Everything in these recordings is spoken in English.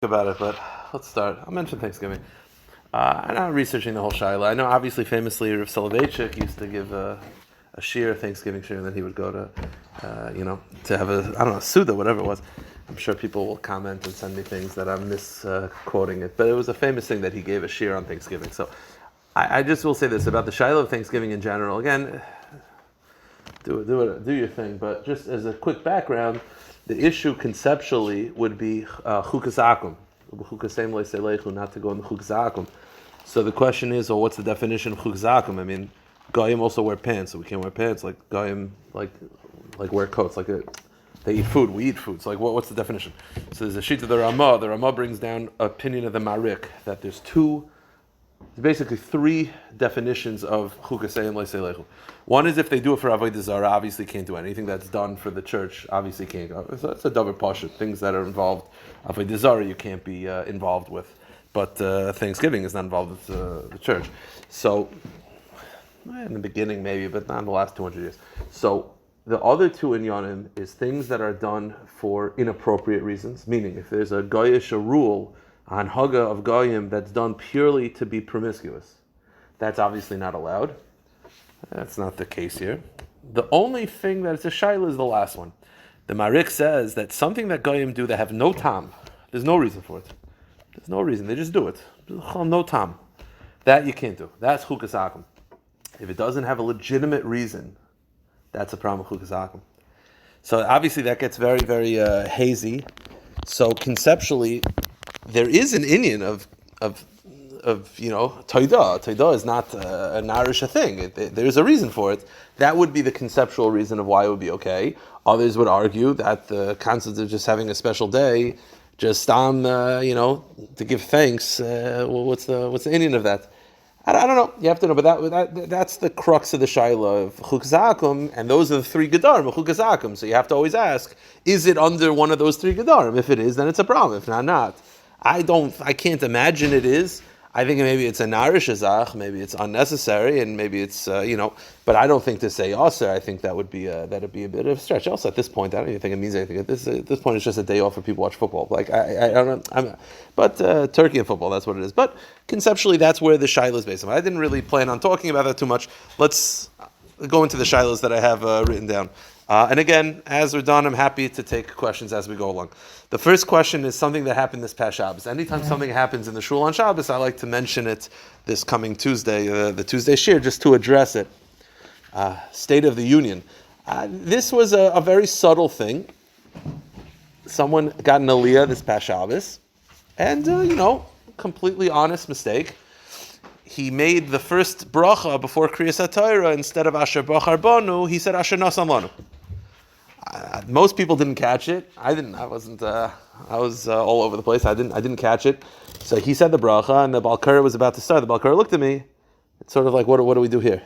about it, but let's start. I'll mention Thanksgiving. I'm not researching the whole Shaila. I know, obviously, famously, Rav Soloveitchik used to give a shiur, Thanksgiving shiur, and then he would go to, to have a Suda, whatever it was. I'm sure people will comment and send me things that I'm misquoting it, but it was a famous thing that he gave a shiur on Thanksgiving. So I just will say this about the Shaila of Thanksgiving in general. Again, do your thing, but just as a quick background, the issue conceptually would be chukas akum, not to go in the chukas akum. So the question is, well, what's the definition of chukas akum? I mean, goyim also wear pants, so we can't wear pants. Like goyim, like wear coats. They eat food, we eat food. So what's the definition? So there's a sheet of the Ramah. The Ramah brings down opinion of the Marik that there's basically three definitions of chukasei leisei. One is if they do it for avodah zarah, obviously can't do anything that's done for the church. Obviously can't go. So that's a davar pashut. Things that are involved avodah zarah you can't be involved with. But Thanksgiving is not involved with the church. So in the beginning maybe, but not in the last 200 years. So the other two inyanim is things that are done for inappropriate reasons. Meaning, if there's a goyish rule on haga of goyim that's done purely to be promiscuous, that's obviously not allowed. That's not the case here. The only thing that it's a shaila is the last one. The Marik says that something that goyim do that have no tam, there's no reason for it. There's no reason, they just do it. No tam. That you can't do. That's chukas akum. If it doesn't have a legitimate reason, that's a problem with chukas akum. So obviously that gets very, very hazy. So conceptually, there is an inyan of Toidah. Toidah is not a narish thing. There's a reason for it. That would be the conceptual reason of why it would be okay. Others would argue that the concept of just having a special day, just to give thanks. What's the inyan of that? I don't know. You have to know, but that's the crux of the shaila of chukas akum, and those are the three gedarim of chukas akum. So you have to always ask: is it under one of those three gedarim? If it is, then it's a problem. If not. I can't imagine it is. I think maybe it's a narish azach, maybe it's unnecessary, and maybe it's but I don't think to say aser. I think that'd be a bit of a stretch. Also, at this point, I don't even think it means anything. At this point, it's just a day off for people to watch football. I don't know. But Turkey and football, that's what it is. But conceptually, that's where the shaila is based on. I didn't really plan on talking about that too much. Let's go into the shailas that I have written down. And again, as we're done, I'm happy to take questions as we go along. The first question is something that happened this past Shabbos. Anytime something happens in the shul on Shabbos, I like to mention it this coming Tuesday, the Tuesday shiur, just to address it. State of the Union. This was a very subtle thing. Someone got an aliyah this past Shabbos, and completely honest mistake. He made the first bracha before Krias Hatorah, instead of Asher Bachar Banu, he said Asher Nasan Lanu. Most people didn't catch it. I didn't. I wasn't. I was all over the place. I didn't catch it. So he said the bracha, and the Balkar was about to start. The Balkar looked at me. It's sort of like, what do we do here?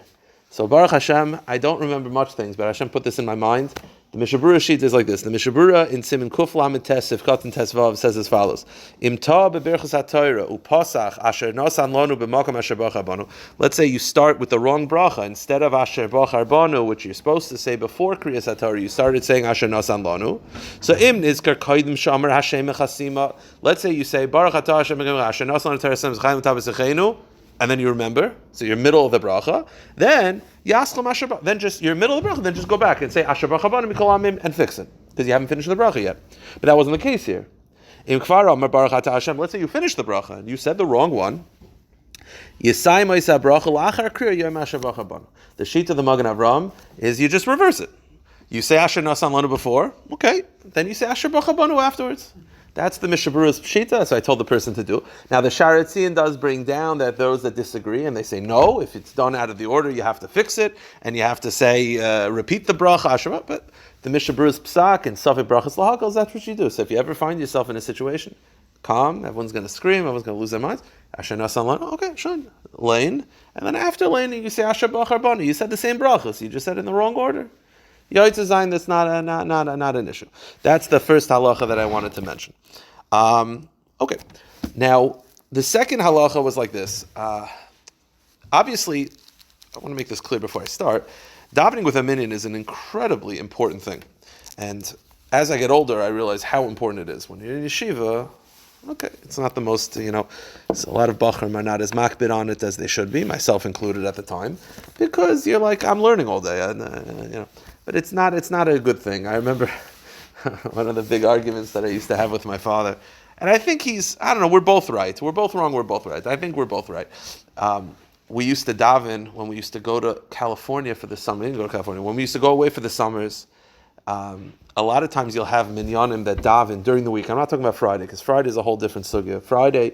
So Baruch Hashem, I don't remember much things, but Hashem put this in my mind. The Mishabura sheet is like this. The Mishabura in Siman Kuf Lamed Tes Sivkat and Tesvav says as follows: Im ta beberchas haTorah upasach asher nasan lanu b'makom asher bachar banu. Let's say you start with the wrong bracha. Instead of asher bachar banu, which you're supposed to say before Krias Hatorah, you started saying asher nasan lanu. So im nizkar kaidim shamar Hashem mechasima. Let's say you say Baruch atah Hashem asher nasan Torah sem zchayim tabasechenu. And then you remember, so you're middle of the bracha. Then Yaslam Asher, then just you're middle of the bracha. Then just go back and say Asher Bracha Banu Mikol Amim and fix it because you haven't finished the bracha yet. But that wasn't the case here. Im Kfar Amar Baruch Atah Hashem. Let's say you finished the bracha and you said the wrong one. Yisai Ma'isa Bracha La'achar Kriya Yom Asher Bracha Banu. The sheet of the Magen Avram is you just reverse it. You say Asher Nasan Lanu before, okay. Then you say Asher Bracha Banu afterwards. That's the Mishabura's Pshita, so I told the person to do. Now the Sharetzian does bring down that those that disagree, and they say no, if it's done out of the order, you have to fix it, and you have to say, repeat the bracha, Asherah, but the Mishabura's Psak and Safek Brachos Lahakos, that's what you do. So if you ever find yourself in a situation, calm, everyone's going to scream, everyone's going to lose their minds, Asher Nasan Lanu, okay, shun, lane, and then after lane, you say Asher Bachar Banu, you said the same brachos, you just said it in the wrong order. Yoitzayin, that's not an issue. That's the first halacha that I wanted to mention. Okay, now the second halacha was like this. Obviously, I want to make this clear before I start. Davening with a minyan is an incredibly important thing, and as I get older, I realize how important it is. When you're in yeshiva, Okay, it's not the most, so a lot of Bachrim are not as makbid on it as they should be, myself included at the time, because you're like, I'm learning all day, and, but it's not a good thing. I remember one of the big arguments that I used to have with my father, and I think we're both right. We're both wrong, we're both right. I think we're both right. We used to daven when we used to go to California for the summer. We didn't go to California. When we used to go away for the summers, a lot of times you'll have minyanim that daven during the week. I'm not talking about Friday, because Friday is a whole different sugya. Friday,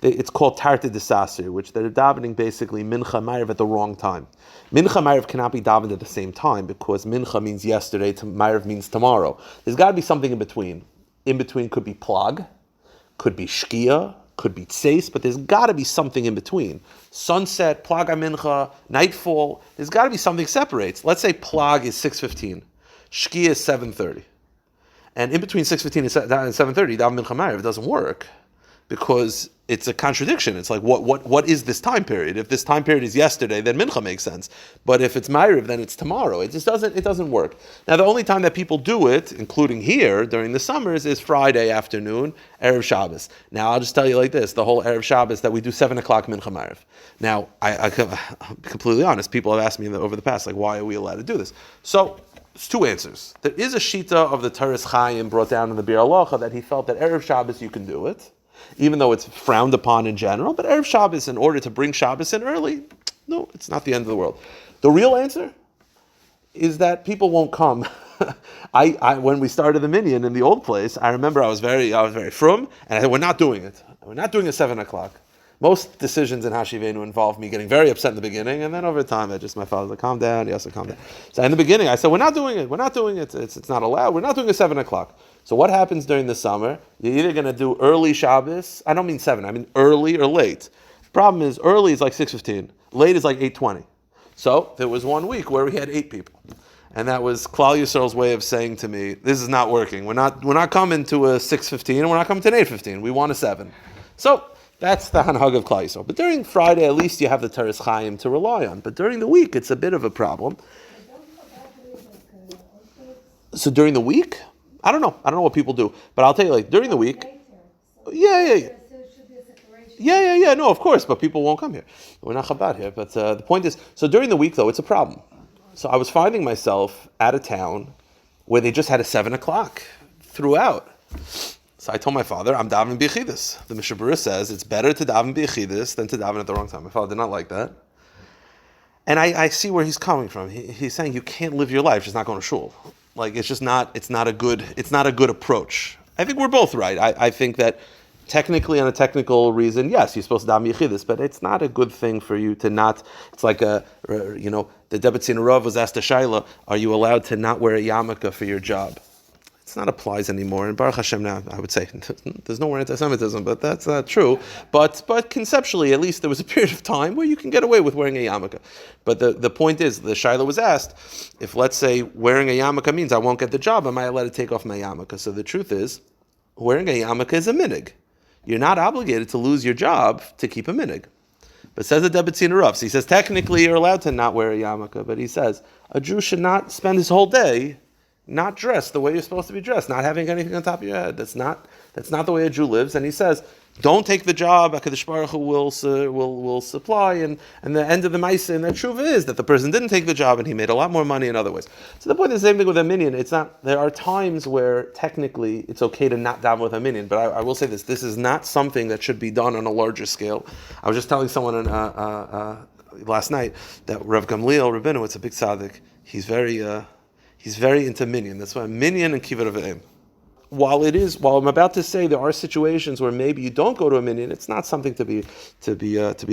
it's called Tarta Desasir, which they're davening basically Mincha Ma'ariv at the wrong time. Mincha Ma'ariv cannot be davened at the same time, because Mincha means yesterday, Ma'ariv means tomorrow. There's got to be something in between. In between could be plag, could be shkia, could be tseis, but there's got to be something in between. Sunset, plag mincha, nightfall, there's got to be something separates. Let's say plag is 6:15. Shkia is 7:30. And in between 6:15 and 7:30, daven mincha ma'ariv, it doesn't work, because it's a contradiction. It's like, what is this time period? If this time period is yesterday, then mincha makes sense. But if it's ma'ariv, then it's tomorrow. It doesn't work. Now, the only time that people do it, including here during the summers, is Friday afternoon, Erev Shabbos. Now, I'll just tell you like this: the whole Erev Shabbos that we do 7 o'clock mincha ma'ariv. Now, I'm completely honest. People have asked me over the past, like, why are we allowed to do this? So, it's two answers. There is a shita of the Tevilas Keilim brought down in the Bir Halacha that he felt that Erev Shabbos you can do it, even though it's frowned upon in general, but Erev Shabbos, in order to bring Shabbos in early, no, it's not the end of the world. The real answer is that people won't come. When we started the Minyan in the old place, I remember I was very frum, and I said, we're not doing it. We're not doing it 7 o'clock. Most decisions in Hashivenu involve me getting very upset in the beginning, and then over time, my father's like, calm down, he has to calm down. So in the beginning, I said, we're not doing it, it's not allowed, we're not doing it 7 o'clock. So what happens during the summer? You're either going to do early Shabbos, I don't mean 7, I mean early or late. The problem is, early is like 6:15, late is like 8:20. So there was one week where we had 8 people. And that was Klal Yisrael's way of saying to me, this is not working. We're not coming to a 6:15, and we're not coming to an 8:15. We want a 7. So that's the hanhag of Klal Yisrael. But during Friday, at least you have the Tevilas Keilim to rely on. But during the week, it's a bit of a problem. So during the week, I don't know what people do. But I'll tell you, like, during the week, yeah. No, of course, but people won't come here. We're not Chabad here. But the point is, so during the week, though, it's a problem. So I was finding myself at a town where they just had a 7 o'clock throughout. So I told my father, I'm davening b'yechidus. The Mishabura says it's better to daven b'yechidus than to daven at the wrong time. My father did not like that. And I see where he's coming from. He's saying you can't live your life just not going to shul. Like, it's not a good approach. I think we're both right. I think that technically, on a technical reason, yes, you're supposed to daven b'yechidus, but it's not a good thing for you to not. It's like the Debbetzin Rav was asked to Shaila, are you allowed to not wear a yarmulke for your job? It's not applies anymore. And Baruch Hashem now, I would say, there's no more anti-Semitism, but that's not true. But conceptually, at least there was a period of time where you can get away with wearing a yarmulke. But the point is, the Shaila was asked, if let's say wearing a yarmulke means I won't get the job, am I allowed to take off my yarmulke? So the truth is, wearing a yarmulke is a minig. You're not obligated to lose your job to keep a minig. But says the Debbetzin Rav, so he says technically you're allowed to not wear a yarmulke, but he says a Jew should not spend his whole day not dressed the way you're supposed to be dressed, not having anything on top of your head. That's not the way a Jew lives. And he says, don't take the job. HaKadosh Baruch Hu will supply. And the end of the Maisa in that tshuva is that the person didn't take the job and he made a lot more money in other ways. So the point is the same thing with a minyan. There are times where technically it's okay to not daven with a minyan. But I will say this: this is not something that should be done on a larger scale. I was just telling someone last night that Rav Gamliel Rabbeinu, a big tzaddik. He's very into minyan. That's why minyan and kibbutz v'em. While I'm about to say there are situations where maybe you don't go to a minyan, it's not something to be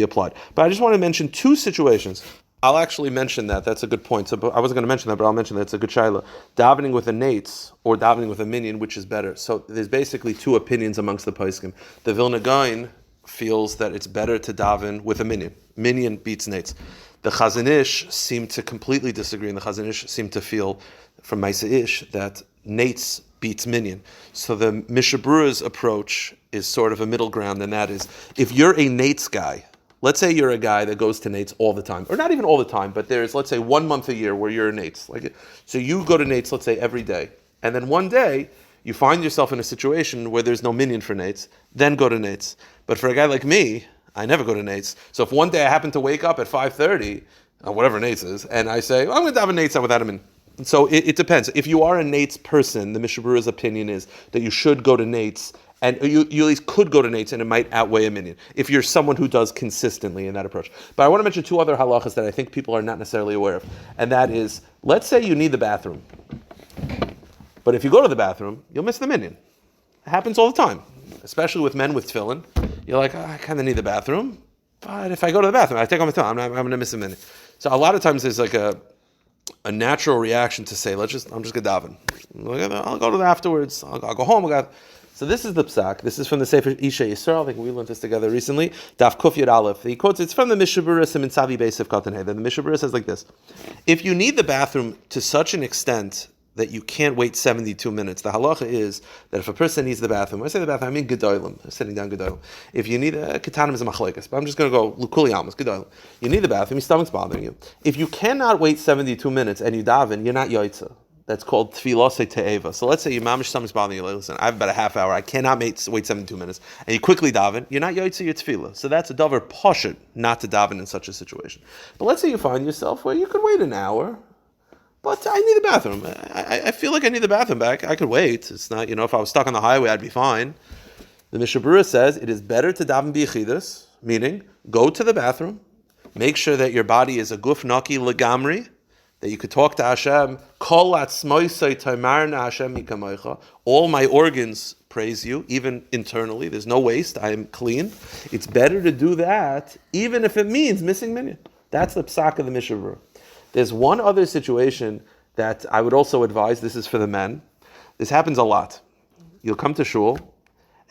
applied. But I just want to mention 2 situations. I'll actually mention that. That's a good point. So I wasn't going to mention that, but I'll mention that. It's a good shaila. Davening with a nates or davening with a minyan, which is better? So there's basically 2 opinions amongst the poskim. The Vilna Gaon feels that it's better to daven with a minyan. Minyan beats nates. The Chazon Ish seem to completely disagree, and the Chazon Ish seem to feel from Maisa Ish that nates beats minyan. So the Mishabura's approach is sort of a middle ground, and that is, if you're a nates guy, let's say you're a guy that goes to nates all the time, or not even all the time, but there's, let's say, 1 month a year where you're a nates. So you go to nates, let's say, every day, and then one day you find yourself in a situation where there's no minyan for nates, then go to nates. But for a guy like me, I never go to nates. So if one day I happen to wake up at 5:30, whatever nates is, and I say, I'm going to have a nates without a minyan. So it depends. If you are a nates person, the Mishnah Berurah's opinion is that you should go to nates, and you at least could go to nates, and it might outweigh a minyan if you're someone who does consistently in that approach. But I want to mention two other halachas that I think people are not necessarily aware of, and that is, let's say you need the bathroom, but if you go to the bathroom, you'll miss the minyan. It happens all the time, especially with men with tefillin. You're like, I kind of need the bathroom, but if I go to the bathroom, I take off my tefillin, I'm going to miss a minyan. So a lot of times there's like a natural reaction to say, I'm just going to daven. I'll go to the afterwards. I'll go home. So this is the psak. This is from the Sefer Isha Yisrael. I think we learned this together recently. Daf Kuf Yud Aleph. He quotes, it's from the Mishnah Berurah Siman Tzavi Beis of Katan Hey. The Mishnah Berurah says like this: if you need the bathroom to such an extent that you can't wait 72 minutes, the halacha is that if a person needs the bathroom, when I say the bathroom, I mean gedolim, sitting down gedolim. If you need ketanim is a machlekes, but I'm just going to go lukuli amos gedolim. You need the bathroom, your stomach's bothering you. If you cannot wait 72 minutes and you daven, you're not yoitza. That's called Tevilas Keilim. So let's say your mamish stomach's bothering you. Like, listen, I have about a half hour. I cannot wait 72 minutes, and you quickly daven. You're not yoitza your tefillah. So that's a davar poshut not to daven in such a situation. But let's say you find yourself where you could wait an hour. But I need the bathroom. I feel like I need the bathroom back. I could wait. It's not, if I was stuck on the highway, I'd be fine. The Mishnah Berurah says it is better to daven b'yechidus, meaning go to the bathroom, make sure that your body is a guf naki legamri, that you could talk to Hashem. Kol atzmoisai tamarna Hashem mikamoicha. All my organs praise you, even internally. There's no waste. I am clean. It's better to do that, even if it means missing minyan. That's the psak of the Mishnah Berurah. There's one other situation that I would also advise. This is for the men. This happens a lot. You'll come to shul,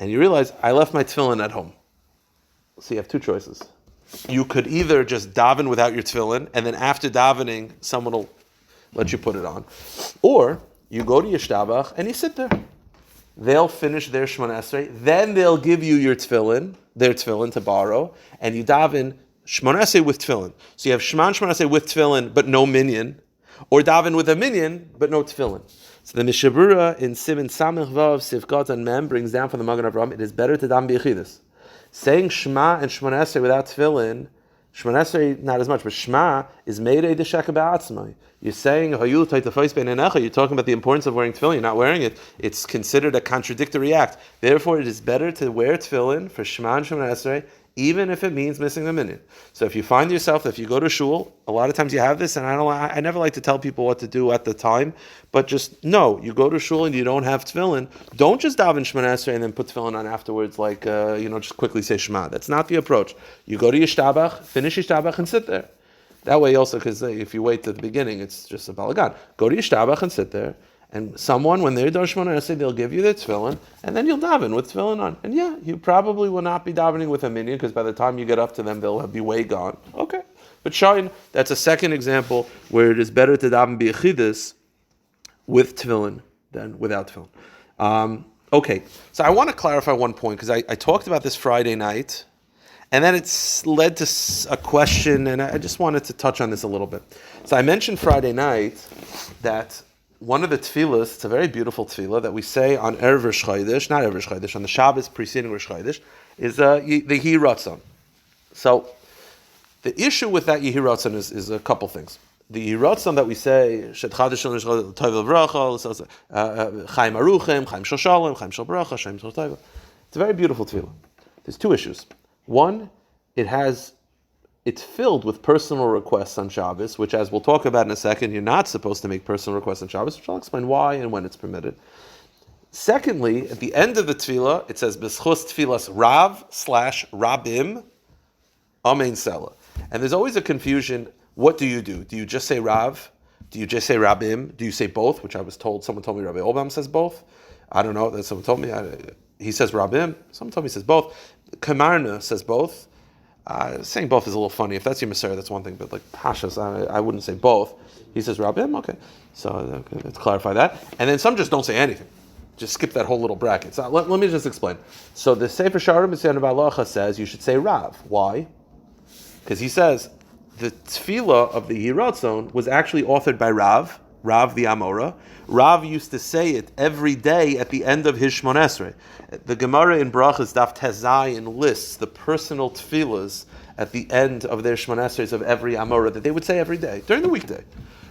and you realize, I left my tefillin at home. So you have two choices. You could either just daven without your tefillin, and then after davening, someone will let you put it on. Or you go to your shtabach, and you sit there. They'll finish their Shemona Esrei, then they'll give you your tefillin, their tefillin to borrow, and you daven Shemona Esrei with tefillin. So you have Shemona Esrei with tefillin, but no minyan, or daven with a minyan, but no tefillin. So the Mishnah Berurah in Siman Samech Vav Sivkot and Mem brings down from the Magen Avraham, it is better to daven b'yechidus. Saying Shema and Shemona Esrei without tefillin, Shemona Esrei not as much, but Shema is meirei d'sheka ba'atzmai. You're saying Hayul Taitafais bein enecha. You're talking about the importance of wearing tefillin. You're not wearing it. It's considered a contradictory act. Therefore, it is better to wear tefillin for Shema and Shemona Esrei, even if it means missing the minyan. So if you find yourself, if you go to shul, a lot of times you have this, and I never like to tell people what to do at the time, but just know, you go to shul and you don't have tefillin, don't just daven Shemona Esrei and then put tefillin on afterwards, like, just quickly say Shema. That's not the approach. You go to your shtabach, finish your shtabach, and sit there. That way also, because if you wait to the beginning, it's just a balagan. Go to your shtabach and sit there. And someone, when they're done Shemona Esrei, they'll give you their tefillin, and then you'll daven with tefillin on. And yeah, you probably will not be davening with a minyan, because by the time you get up to them, they'll be way gone. Okay. But Shain, that's a second example where it is better to daven b'yechidus with tefillin than without tefillin. Okay, so I want to clarify one point, because I talked about this Friday night, and then it's led to a question, and I just wanted to touch on this a little bit. So I mentioned Friday night that one of the tefillas, it's a very beautiful tefillah that we say on Erev Rosh Chodesh, not Erev Rosh Chodesh, on the Shabbos preceding Rosh Chodesh, is the Yehi Ratzon. So the issue with that Yehi Ratzon is a couple things. The Yehi Ratzon that we say, Shet Chadashos, Tevilas Brachos, Chaim Aruchim, Chaim Shel Shalom, Chaim Shel Bracha, Chaim Shel Teva. It's a very beautiful tefillah. There's two issues. One, it's filled with personal requests on Shabbos, which, as we'll talk about in a second, you're not supposed to make personal requests on Shabbos, which I'll explain why and when it's permitted. Secondly, at the end of the tefillah, it says, B'schus tefillas Rav/Rabim, Amen Sela. And there's always a confusion, what do? Do you just say Rav? Do you just say Rabim? Do you say both? Which I was told, someone told me Rabbi Obam says both. I don't know, that someone told me. He says Rabim. Someone told me he says both. Kamarna says both. Saying both is a little funny. If that's your Messiah, that's one thing. But like Pashas, I wouldn't say both. He says Rabim. Okay, so let's clarify that. And then some just don't say anything. Just skip that whole little bracket. So let me just explain. So the Sefer Sharim B'Siyanav Halacha says you should say Rav. Why? Because he says the tefillah of the Yehi Ratzon was actually authored by Rav Rav the Amora. Rav used to say it every day at the end of his Shmon Esrei. The Gemara in Brachos Daf Tezayin lists the personal tefillas at the end of their Shmon Esreis of every Amora that they would say every day during the weekday.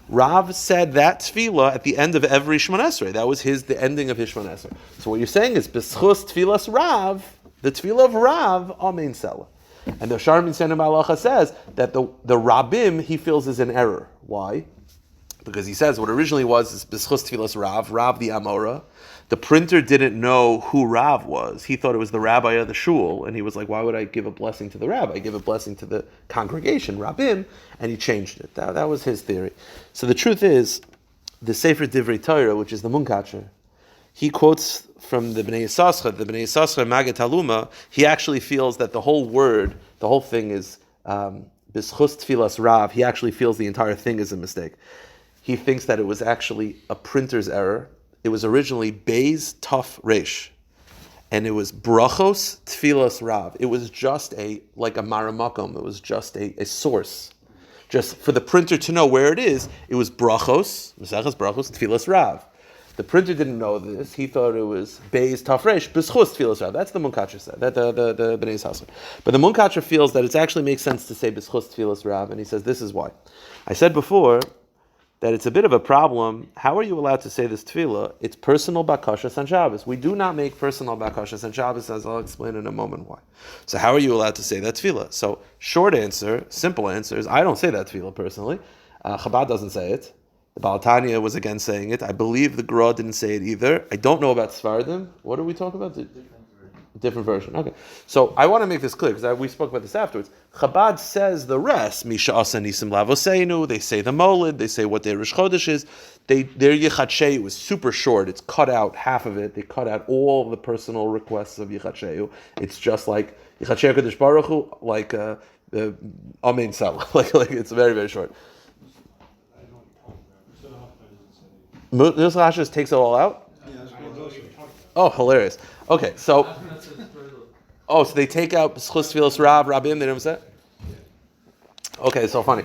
Rav said that tefillah at the end of every Shmon Esrei. That was the ending of his Shmon Esrei. So what you're saying is B'schus Tevilas Rav, the tefillah of Rav, Amen Selah. And the Shar Minyan Halacha says that the Rabbim he feels is an error. Why? Because he says what originally was is B'schus Tevilas Rav the Amora. The printer didn't know who Rav was. He thought it was the rabbi of the shul, and he was like, why would I give a blessing to the rabbi? Give a blessing to the congregation, Rabbim, and he changed it. That was his theory. So the truth is, the Sefer Divrei Torah, which is the Munkacher, he quotes from the Bnei Yisachar, Maggid Taluma, he actually feels that the whole thing is B'schus Tevilas Rav. He actually feels the entire thing is a mistake. He thinks that it was actually a printer's error. It was originally Beis Taf Resh, and it was Brachos Tevilas Rav. It was just like a maramakom. It was just a source. Just for the printer to know where it is, it was Brachos, Maseches Brachos, Tevilas Rav. The printer didn't know this. He thought it was Beis Taf Resh, B'schus Tevilas Rav. That's the Munkacher said, the Bnei Yisachar. But the Munkacher feels that it actually makes sense to say B'schus Tevilas Rav, and he says this is why. I said before that it's a bit of a problem. How are you allowed to say this tefillah? It's personal bakashas on Shabbos. We do not make personal bakashas on Shabbos, as I'll explain in a moment why. So how are you allowed to say that tefillah? So short answer, simple answer is I don't say that tefillah personally. Chabad doesn't say it. The Baal Tanya was again saying it. I believe the Gra didn't say it either. I don't know about Sfardim. What are we talking about? Different version. Okay. So I want to make this clear because we spoke about this afterwards. Chabad says the rest. Misha Asa Nisim Lavoseinu. They say the Molid. They say what their Rosh Chodesh is. Their Yichat Sheyu was super short. It's cut out half of it. They cut out all the personal requests of Yichat Sheyu. It's just like Yichat Sheyu Kadosh Baruch Hu, like Amen Salah. like it's very, very short. Nusach Hashas takes it all out? Oh, hilarious. Okay, so so they take out B'schus Tevilas Rav, Rabbim, they never say? Okay, so funny.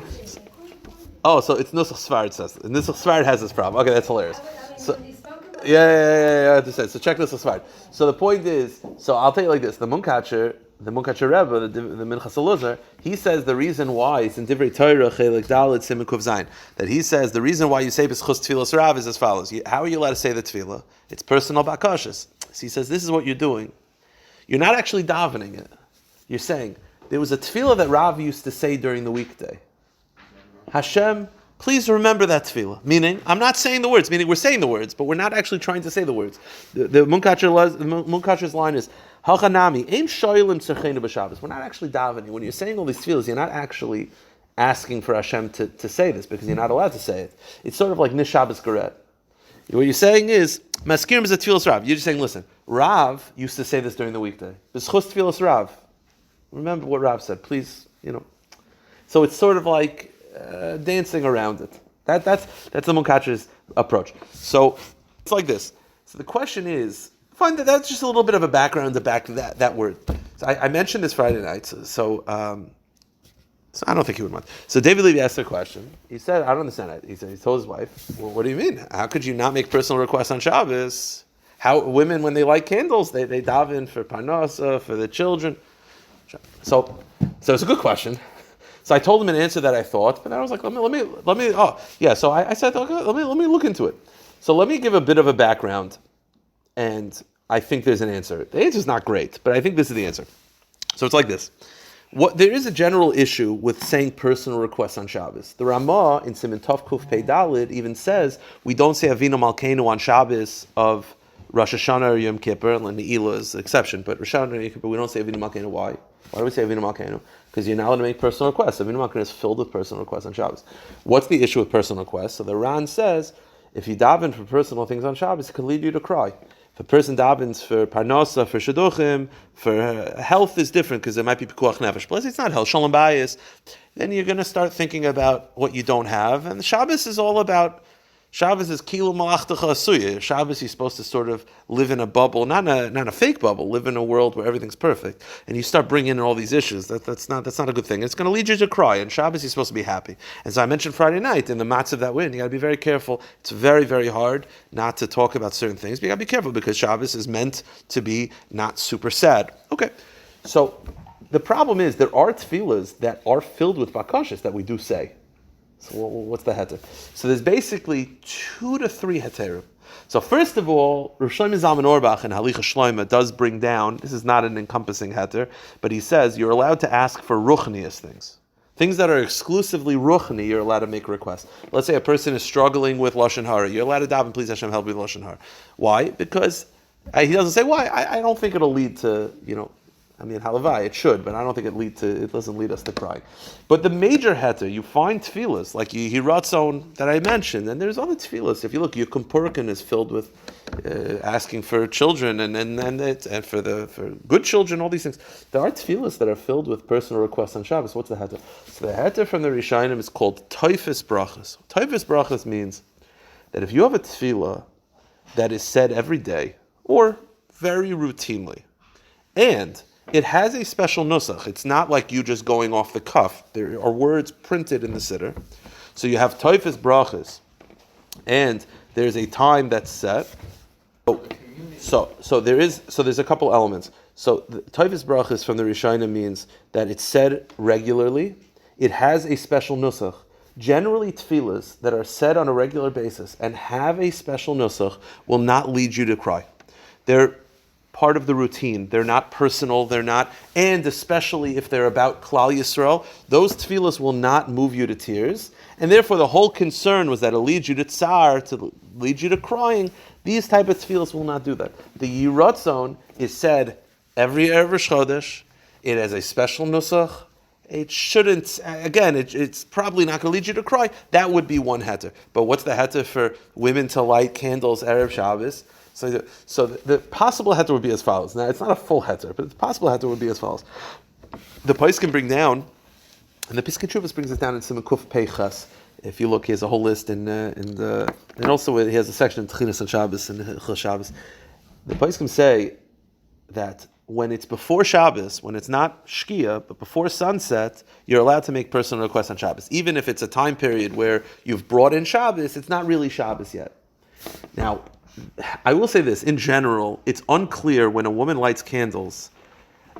Oh, so it's Nusach Sfard says. Nusach Sfard has this problem. Okay, that's hilarious. So, yeah. So check Nusach Sfard. So the point is, so I'll tell you like this: the Munkacher Rebbe, the Minchas Elazar, he says the reason why it's in Divrei Torah Chelik Dalet Siman Kuf Zayin that he says the reason why you say B'schus Tevilas Rav is as follows: how are you allowed to say the tefillah? It's personal bakashas. So he says this is what you're doing. You're not actually davening it. You're saying there was a tefillah that Rav used to say during the weekday. Hashem, please remember that tefillah. Meaning, I'm not saying the words. Meaning, we're saying the words, but we're not actually trying to say the words. The Munkacher's line is Hachanami Aim Shoylim Tzarcheinu b'Shabbos. We're not actually davening. When you're saying all these tefillahs, you're not actually asking for Hashem to say this because you're not allowed to say it. It's sort of like Nish Shabbos Garet. What you're saying is Maskirim is a Tevilas Rav. You're just saying, listen, Rav used to say this during the weekday. B'schus Tevilas Rav. Remember what Rav said, please. So it's sort of like dancing around it. That's the Munkacher's approach. So it's like this. So the question is, fine, that's just a little bit of a background to back that word. So I mentioned this Friday night, so I don't think he would mind. So David Levy asked a question. He said, I don't understand it. He told his wife, well, what do you mean? How could you not make personal requests on Shabbos? How women, when they light candles, they daven for parnasa, for the children. So it's a good question. So I told him an answer that I thought, but I was like, let me. So I said, okay, let me look into it. So let me give a bit of a background, and I think there's an answer. The answer's not great, but I think this is the answer. So it's like this. There is a general issue with saying personal requests on Shabbos. The Ramah in Siman Tov Kuf Pei Dalid even says we don't say Avinu Malkeinu on Shabbos of Rosh Hashanah or Yom Kippur, and Ne'ilah is the exception, but Rosh Hashanah or Yom Kippur we don't say Avinu Malkeinu. Why? Why do we say Avinu Malkeinu? Because you're not allowed to make personal requests. Avinu Malkeinu is filled with personal requests on Shabbos. What's the issue with personal requests? So the Ran says if you daven for personal things on Shabbos, it can lead you to cry. If a person davens for parnasa, for shidduchim, for health is different because it might be pikuach nefesh. But it's not health, shalom bayis. Then you're going to start thinking about what you don't have. And the Shabbos is all about Shabbos is kilu malachtacha asuya. Shabbos, you're supposed to sort of live in a bubble, not a fake bubble, live in a world where everything's perfect. And you start bringing in all these issues. That's not a good thing. It's going to lead you to cry. And Shabbos, you're supposed to be happy. As I mentioned Friday night, in the matzav that we're in, you got to be very careful. It's very, very hard not to talk about certain things. But you got to be careful because Shabbos is meant to be not super sad. Okay, so the problem is there are tefillas that are filled with bakashas that we do say. So what's the heter? So there's basically 2 to 3 heterim. So first of all, Rosh Shlomo Zalman Auerbach in Halacha Shloima does bring down, this is not an encompassing heter, but he says you're allowed to ask for ruchnius things. Things that are exclusively ruchni, you're allowed to make requests. Let's say a person is struggling with Lashon Hara. You're allowed to daven, please Hashem, help me with Lashon Hara. Why? Because he doesn't say why. I don't think it'll lead to, halavai, it should, but I don't think it doesn't lead us to cry. But the major heter, you find tefillas, like Yiratzon that I mentioned, and there's other tefillas. If you look, Yom Kippur is filled with asking for children and for good children, all these things. There are tefillas that are filled with personal requests on Shabbos. What's the heter? So the heter from the Rishonim is called Tevilas Brachos. Tevilas Brachos means that if you have a tefillah that is said every day, or very routinely, and it has a special nusach. It's not like you just going off the cuff. There are words printed in the siddur. So you have Tevilas Brachos, and there's a time that's set. So there's a couple elements. So the Tevilas Brachos from the Rishonim means that it's said regularly. It has a special nusach. Generally, tefillas that are said on a regular basis and have a special nusach will not lead you to cry. They're part of the routine. They're not personal. And especially if they're about Klal Yisrael, those tefillas will not move you to tears. And therefore, the whole concern was that it leads you to tsar, to lead you to crying. These type of tefillas will not do that. The Yiratzon is said every Erev Rosh Chodesh. It has a special nusach. It shouldn't, again, it's probably not going to lead you to cry. That would be one heter. But what's the heter for women to light candles Erev Shabbos? So the possible heter would be as follows. Now, it's not a full heter, but the possible heter would be as follows. The Pais can bring down, and the Piskei Teshuvos brings it down in Siman Kuf Peichas. If you look, he has a whole list and also he has a section in Tchinas and Shabbos and Hilchos Shabbos. The Pais can say that when it's before Shabbos, when it's not Shkia, but before sunset, you're allowed to make personal requests on Shabbos. Even if it's a time period where you've brought in Shabbos, it's not really Shabbos yet. Now, I will say this, in general, it's unclear when a woman lights candles,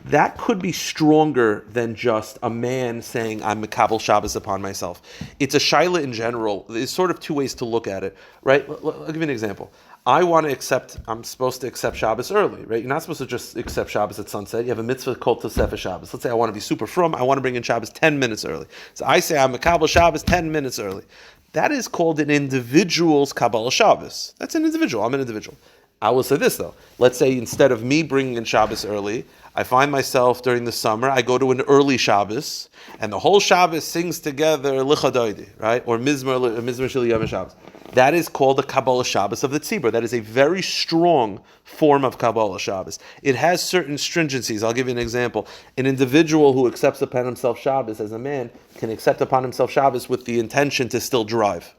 that could be stronger than just a man saying, I'm Mekabel Shabbos upon myself. It's a shaila in general. There's sort of 2 ways to look at it, right? I'll give you an example. I'm supposed to accept Shabbos early, right? You're not supposed to just accept Shabbos at sunset. You have a mitzvah called Tosefes Shabbos. Let's say I want to be super frum, I want to bring in Shabbos 10 minutes early. So I say I'm Mekabel Shabbos 10 minutes early. That is called an individual's Kabbalah Shabbos. That's an individual. I'm an individual. I will say this though. Let's say instead of me bringing in Shabbos early, I find myself during the summer, I go to an early Shabbos, and the whole Shabbos sings together Licha Doidi, right? Or Mizmor Shel Yom Shabbos. That is called the Kabbalah Shabbos of the Tzibur. That is a very strong form of Kabbalah Shabbos. It has certain stringencies. I'll give you an example. An individual who accepts upon himself Shabbos as a man can accept upon himself Shabbos with the intention to still drive.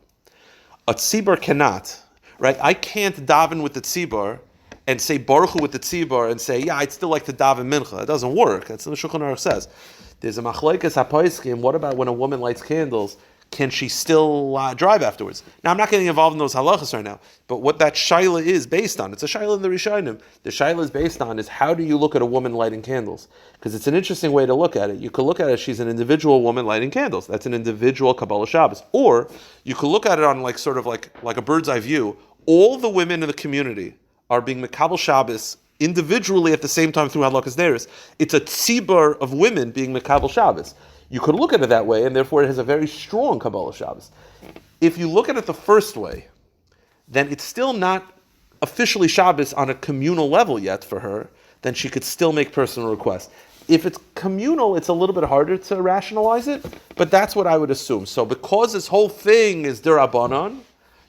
A Tzibur cannot, right? I can't daven with the Tzibur and say Baruch Hu with the Tzibur and say, yeah, I'd still like to daven Mincha. It doesn't work. That's what the Shulchan Aruch says. There's a machlokes haposkim. What about when a woman lights candles? Can she still drive afterwards? Now, I'm not getting involved in those halachos right now, but what that shaila is based on, it's a shaila in the Rishonim. The shaila is based on is how do you look at a woman lighting candles? Because it's an interesting way to look at it. You could look at it as she's an individual woman lighting candles. That's an individual Kabbalah Shabbos. Or you could look at it on like a bird's eye view. All the women in the community are being Mekabel Shabbos individually at the same time through Halachos Deris. It's a tzibur of women being Mekabel Shabbos. You could look at it that way, and therefore it has a very strong Kabbalah Shabbos. If you look at it the first way, then it's still not officially Shabbos on a communal level yet for her, then she could still make personal requests. If it's communal, it's a little bit harder to rationalize it, but that's what I would assume. So because this whole thing is derabanan,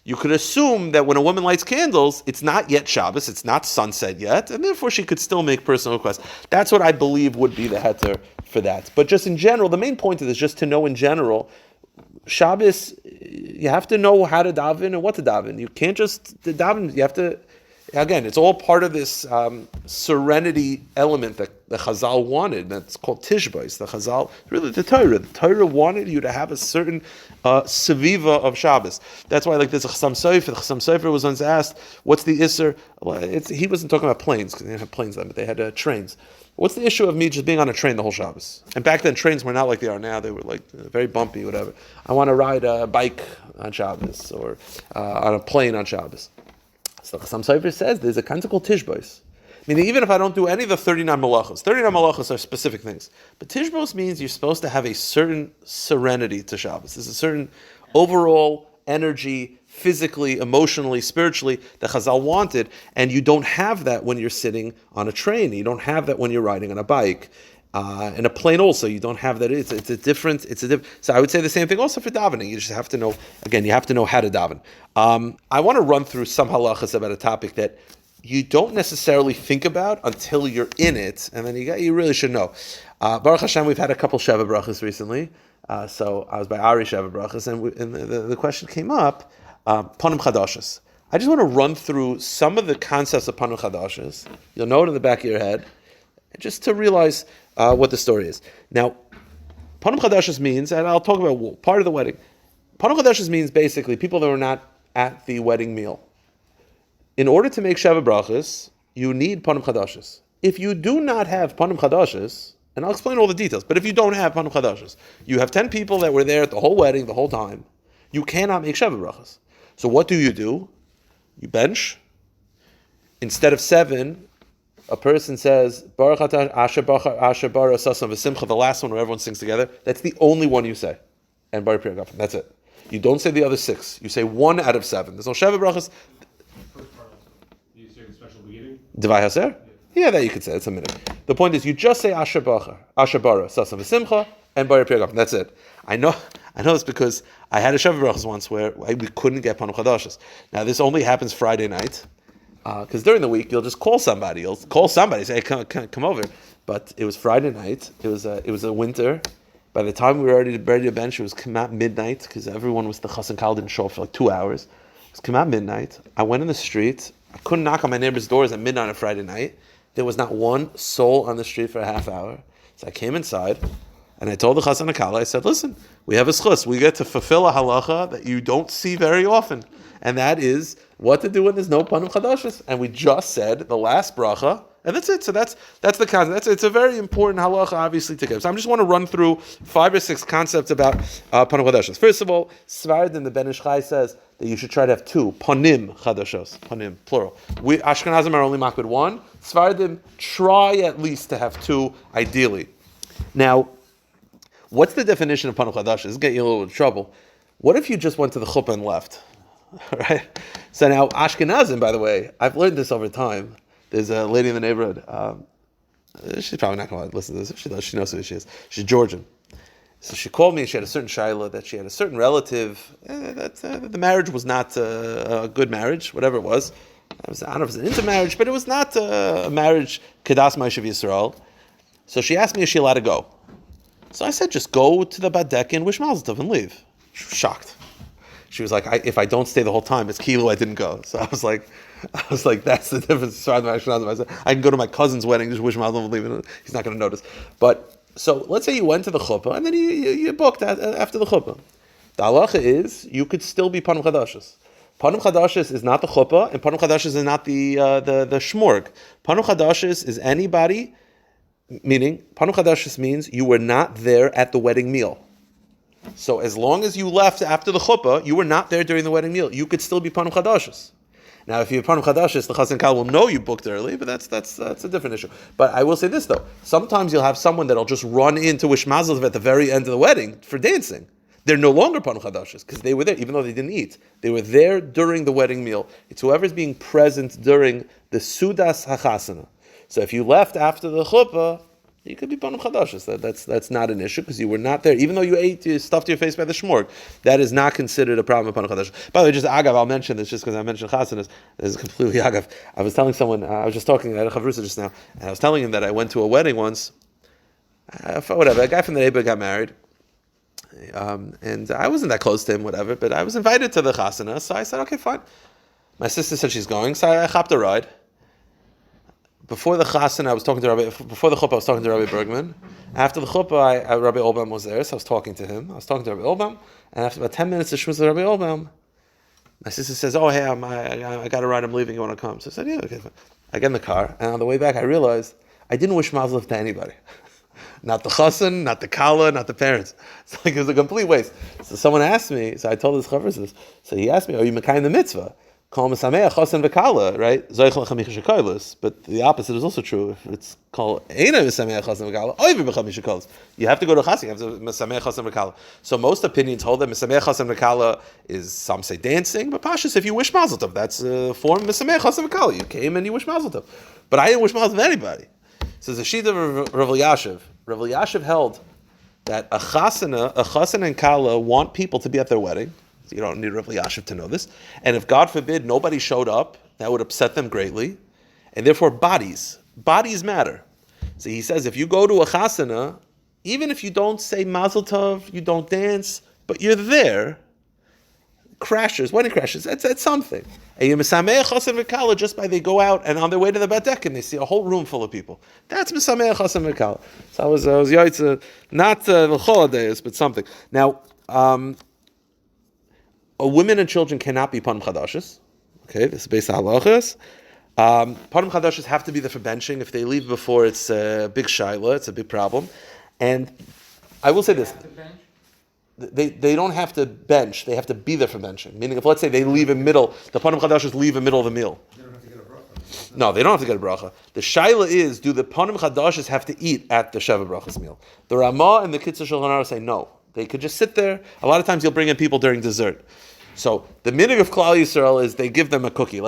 you could assume that when a woman lights candles, it's not yet Shabbos, it's not sunset yet, and therefore she could still make personal requests. That's what I believe would be the heter for that. But just in general, the main point of this is just to know in general, Shabbos, you have to know how to daven and what to daven. You can't just daven. You have to. Again, it's all part of this serenity element that the Chazal wanted. That's called Tishbais. The Chazal, really the Torah. The Torah wanted you to have a certain seviva of Shabbos. That's why, like, there's a Chassam Sofer. The Chassam Sofer was once asked, "What's the Isser?" He wasn't talking about planes because they didn't have planes then, but they had trains. What's the issue of me just being on a train the whole Shabbos? And back then, trains were not like they are now. They were like very bumpy, whatever. I want to ride a bike on Shabbos or on a plane on Shabbos. So Chassam Sofer says there's a concept called Tishbos. Meaning, even if I don't do any of the 39 malachos, 39 malachos are specific things. But Tishbos means you're supposed to have a certain serenity to Shabbos. There's a certain overall energy, physically, emotionally, spiritually, that Chazal wanted, and you don't have that when you're sitting on a train. You don't have that when you're riding on a bike. In a plane also, you don't have that. It's a different. So I would say the same thing also for davening. You just have to know. Again, you have to know how to daven. I want to run through some halachas about a topic that you don't necessarily think about until you're in it, and then you really should know. Baruch Hashem, we've had a couple Sheva Brachos recently. So I was by Ari Sheva Brachos, and the question came up, Panim Chadashos. I just want to run through some of the concepts of Panim Chadashos. You'll know it in the back of your head, just to realize what the story is. Now, Panim Chadashos means, and I'll talk about part of the wedding. Panim Chadashos means basically people that were not at the wedding meal. In order to make Sheva Brachos, you need Panim Chadashos. If you do not have Panim Chadashos, and I'll explain all the details, but if you don't have Panim Chadashos, you have 10 people that were there at the whole wedding, the whole time, you cannot make Sheva Brachos. So what do? You bench. Instead of 7, a person says, Baruch atah asher bacha asher bara sasam v'simcha, the last one where everyone sings together. That's the only one you say. And Baruch Pir Gafim. That's it. You don't say the other 6. You say 1 out of 7. There's no Sheva Brachos. You say the special beginning? Devai Haser? Yeah, that you could say. It's a minute. The point is, you just say asher bara sasam v'simcha, and Baruch Pir Gafim. That's it. I know it's because I had a Sheva Brachos once where we couldn't get Panim Chadashos. Now, this only happens Friday night. Because during the week you'll just call somebody. You'll call somebody, say, hey, come over. But it was Friday night. It was a winter. By the time we were ready to bench, it was come out midnight because everyone was the chas and kal didn't show up for like 2 hours. It was come out midnight. I went in the street. I couldn't knock on my neighbor's doors at midnight on a Friday night. There was not one soul on the street for a half hour. So I came inside and I told the chas and kal, I said, listen, we have a schus. We get to fulfill a halacha that you don't see very often. And that is what to do when there's no Panim Chadashos. And we just said the last bracha, and that's it. So that's the concept. It's a very important halacha, obviously, to give. So I just want to run through 5 or 6 concepts about Panim Chadashos. First of all, Svardim, the Ben Ish Chai says that you should try to have 2 Panim Chadashos, Panim, plural. We Ashkenazim are only makbid 1. Svardim try at least to have 2, ideally. Now, what's the definition of Panim Chadashos? This is getting you a little in trouble. What if you just went to the chuppah and left? Right. So now Ashkenazim, by the way, I've learned this over time. There's a lady in the neighborhood. She's probably not going to listen to this. If she does, she knows who she is. She's Georgian. So she called me and she had a certain shaila that she had a certain relative that the marriage was not a good marriage, whatever it was. I don't know if it was an intermarriage, but it was not a marriage kedas ma'ashav Yisrael. So she asked me if she allowed to go. So I said, just go to the badek and wish mazel tov and leave. She was shocked. She was like, if I don't stay the whole time, it's kilo I didn't go. So I was like, that's the difference. I said, I can go to my cousin's wedding, just wish mazel and leave. He's not going to notice. But so let's say you went to the chuppah and then you booked after the chuppah. The halacha is you could still be Panim Chadashos. Panim Chadashos is not the chuppah, and Panim Chadashos is not the shmorg. Panim Chadashos is anybody, meaning Panim Chadashos means you were not there at the wedding meal. So as long as you left after the chuppah, you were not there during the wedding meal. You could still be Panim Chadashos. Now, if you're Panim Chadashos, the chas and kal will know you booked early, but that's a different issue. But I will say this though: sometimes you'll have someone that'll just run in to wish mazel tov at the very end of the wedding for dancing. They're no longer Panim Chadashos because they were there, even though they didn't eat. They were there during the wedding meal. It's whoever's being present during the sudas hachasana. So if you left after the chuppah, you could be Panim Chadashos. That's not an issue because you were not there. Even though you stuffed your face by the shmorg, that is not considered a problem of Panim Chadashos. By the way, just agav, I'll mention this just because I mentioned chasanas. This is completely agav. I was telling someone, I was just talking, I had a chavrusa just now, and I was telling him that I went to a wedding once. Whatever, a guy from the neighborhood got married. And I wasn't that close to him, whatever, but I was invited to the chasana, so I said, okay, fine. My sister said she's going, so I hopped a ride. Before the chasana, before the chuppah, I was talking to Rabbi Bergman. After the chuppah, Rabbi Olbaum was there, so I was talking to him. I was talking to Rabbi Olbaum, and after about 10 minutes of shmuz with Rabbi Olbaum, my sister says, oh, hey, I got a ride, I'm leaving, you want to come? So I said, yeah, okay, fine. I get in the car, and on the way back, I realized I didn't wish mazel tov to anybody. Not the chassan, not the kala, not the parents. It's like it was a complete waste. So someone asked me, so I told his chavers, so he asked me, are you mekayim the mitzvah? Call mesameach chassan v'kala, right? Zoich l'chamish shekolos. But the opposite is also true. If it's called eina mesameach chassan v'kala, oivi b'chamish shekolos. You have to go to chassan. You have to mesameach chassan v'kala. So most opinions hold that mesameach chassan v'kala is, some say dancing, but pashas, if you wish mazel tov, that's a form mesameach chassan v'kala. You came and you wish mazel tov. But I didn't wish mazel tov to anybody. So the shita of Rav Elyashiv. Rav Elyashiv held that a chassan and kala want people to be at their wedding. You don't need Rav Elyashiv to know this. And if, God forbid, nobody showed up, that would upset them greatly. And therefore, bodies matter. So he says, if you go to a chasana, even if you don't say mazel tov, you don't dance, but you're there, wedding crashers, that's something. And you mesameach chassan v'kala just by they go out and on their way to the badek and they see a whole room full of people. That's mesameach chassan v'kala. So I was yaitza, not the holidays, but something. Now, women and children cannot be Panim Chadashos. Okay, this is based on Halachos. Panim Chadashos have to be there for benching. If they leave before, it's a big shaila, it's a big problem. And I will say this. They don't have to bench, they have to be there for benching. Meaning, if let's say they leave in middle, the Panim Chadashos leave in middle of the meal. They don't have to get a bracha. No, they don't have to get a bracha. The shaila is, do the Panim Chadashos have to eat at the Sheva Brachos meal? The Ramah and the Kitzur Shulchan Aruch say no. They could just sit there. A lot of times you'll bring in people during dessert. So the minhag of Klal Yisrael is they give them a cookie,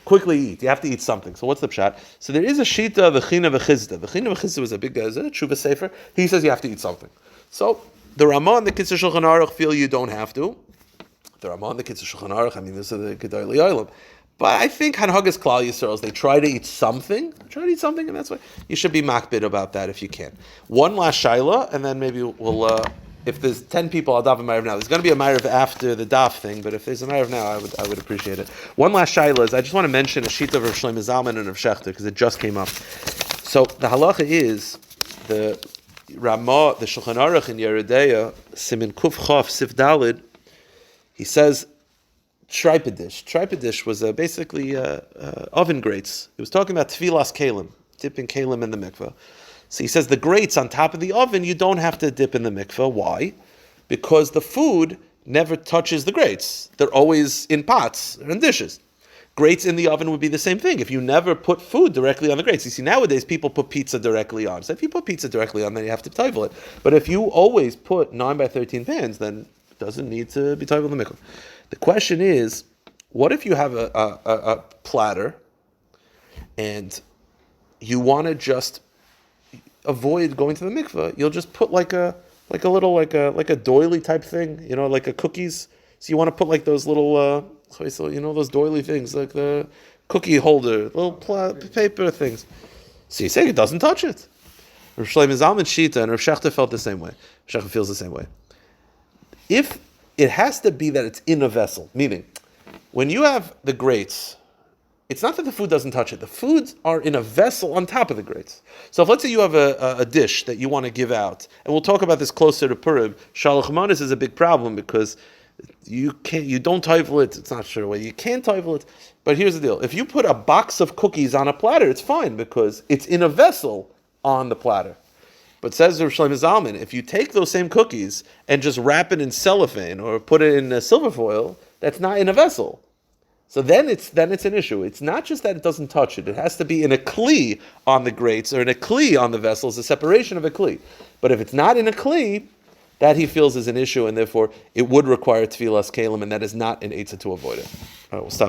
quickly eat. You have to eat something. So what's the pshat? So there is a shita of the China v'chizda. The China v'chizda was a big tshuva sefer. He says you have to eat something. So the Ramah and the Kitzur Shulchan Aruch feel you don't have to. The Ramah and the Kitzur Shulchan Aruch, this is the Gedolei Olam. But I think Hanhagas Klal Yisrael, they try to eat something, and that's why you should be makbid about that if you can. One last shaila, and then maybe we'll. If there's 10 people, I'll daven ma'ariv now. There's going to be a ma'ariv after the daf thing, but if there's a ma'ariv now, I would appreciate it. One last shaila is, I just want to mention a shita of Rav Shlomo Zalman and Rav Shechter, because it just came up. So the halacha is, the Ramah, the Shulchan Aruch in Yeredeya, Simin Kuf Chof Sif Dalid, he says, Tripedish was basically oven grates. He was talking about Tevilas Keilim, dipping Keilim in the mikveh. So he says the grates on top of the oven, you don't have to dip in the mikveh. Why? Because the food never touches the grates. They're always in pots or in dishes. Grates in the oven would be the same thing. If you never put food directly on the grates. You see, nowadays people put pizza directly on. So if you put pizza directly on, then you have to tevel it. But if you always put 9 by 13 pans, then it doesn't need to be tevel in the mikveh. The question is, what if you have a platter and you want to just avoid going to the mikveh? You'll just put like a doily type thing, like a cookies. So you want to put like those little, those doily things, like the cookie holder, little paper things. So you say it doesn't touch it. Rav Shlomo Zalman Shita and Rav Shechter felt the same way. Rav Shechter feels the same way. If it has to be that it's in a vessel, meaning when you have the grates, it's not that the food doesn't touch it. The foods are in a vessel on top of the grates. So if let's say you have a dish that you want to give out, and we'll talk about this closer to Purim, Shalach Manis is a big problem because you don't tevel it. It's not sure why you can't tevel it. But here's the deal: if you put a box of cookies on a platter, it's fine because it's in a vessel on the platter. But says Rav Shlomo Zalman, if you take those same cookies and just wrap it in cellophane or put it in silver foil, that's not in a vessel. So then it's an issue. It's not just that it doesn't touch it. It has to be in a kli on the grates or in a kli on the vessels, a separation of a kli. But if it's not in a kli, that he feels is an issue, and therefore it would require Tevilas Keilim, and that is not an eitzah to avoid it. All right, we'll stop.